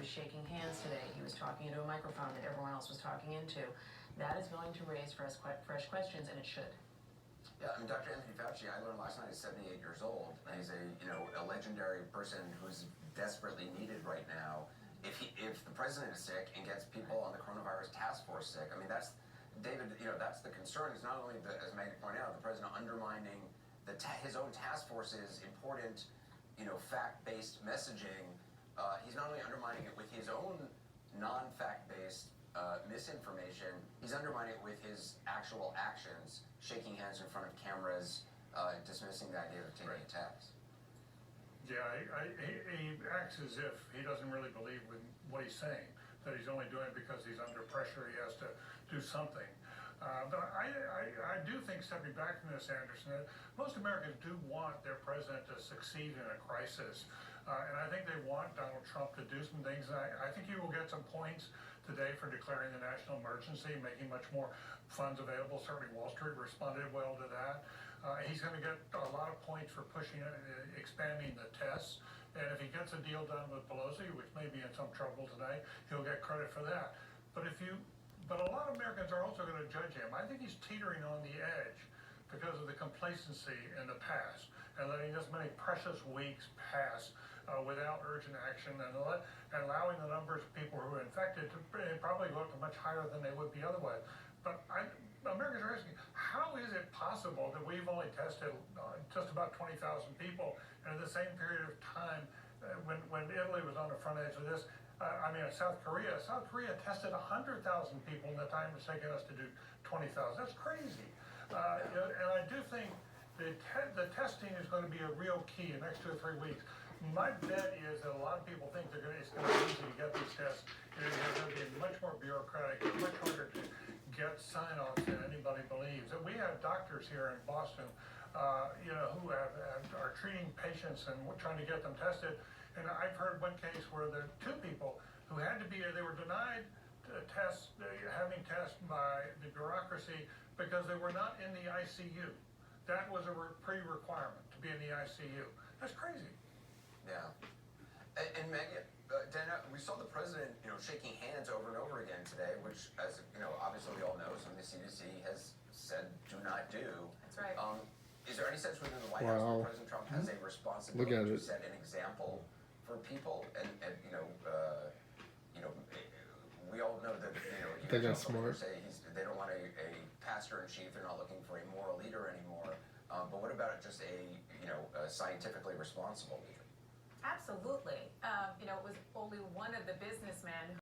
was shaking hands today. He was talking into a microphone that everyone else was talking into. That is going to raise fresh questions, and it should. Yeah, I mean, Dr. Anthony Fauci, I learned last night, he's 78 years old, and he's a legendary person who's desperately needed right now. If the president is sick and gets people on the coronavirus task force sick, I mean, that's, David, that's the concern. Is not only, as Maggie pointed out, the president undermining his own task force's important, fact-based messaging. He's not only undermining it with his own non-fact-based misinformation, he's undermining it with his actual actions, shaking hands in front of cameras, dismissing the idea of taking attacks. Yeah, he acts as if he doesn't really believe in what he's saying, that he's only doing it because he's under pressure, he has to do something. But I do think, stepping back from this, Anderson, that most Americans do want their president to succeed in a crisis. And I think they want Donald Trump to do some things. I think he will get some points today for declaring the national emergency, making much more funds available. Certainly Wall Street responded well to that. He's going to get a lot of points for pushing, expanding the tests. And if he gets a deal done with Pelosi, which may be in some trouble today, he'll get credit for that. But a lot of Americans are also going to judge him. I think he's teetering on the edge because of the complacency in the past and letting this many precious weeks pass without urgent action and allowing the numbers of people who are infected to probably look much higher than they would be otherwise. But Americans are asking, how is it possible that we've only tested just about 20,000 people, and in the same period of time, when Italy was on the front edge of this, South Korea tested 100,000 people in the time it's taken us to do 20,000. That's crazy. And I do think the testing is going to be a real key in the next 2 or 3 weeks. My bet is that a lot of people think it's going to be easy to get these tests. It's going to be much more bureaucratic, and much harder to get sign-offs than anybody believes. And we have doctors here in Boston, who are treating patients and trying to get them tested. And I've heard one case where there are 2 people who they were denied having tests by the bureaucracy because they were not in the ICU. That was a pre-requirement to be in the ICU. That's crazy. Yeah. And Maggie, Dana, we saw the president, shaking hands over and over again today, which, as obviously we all know, something the CDC has said do not do. That's right. Is there any sense within the White House that President Trump has a responsibility to set an example for people? And we all know that they got smart. Say they don't want a pastor in chief. They're not looking for a moral leader anymore. But what about just a scientifically responsible leader? Absolutely. It was only one of the businessmen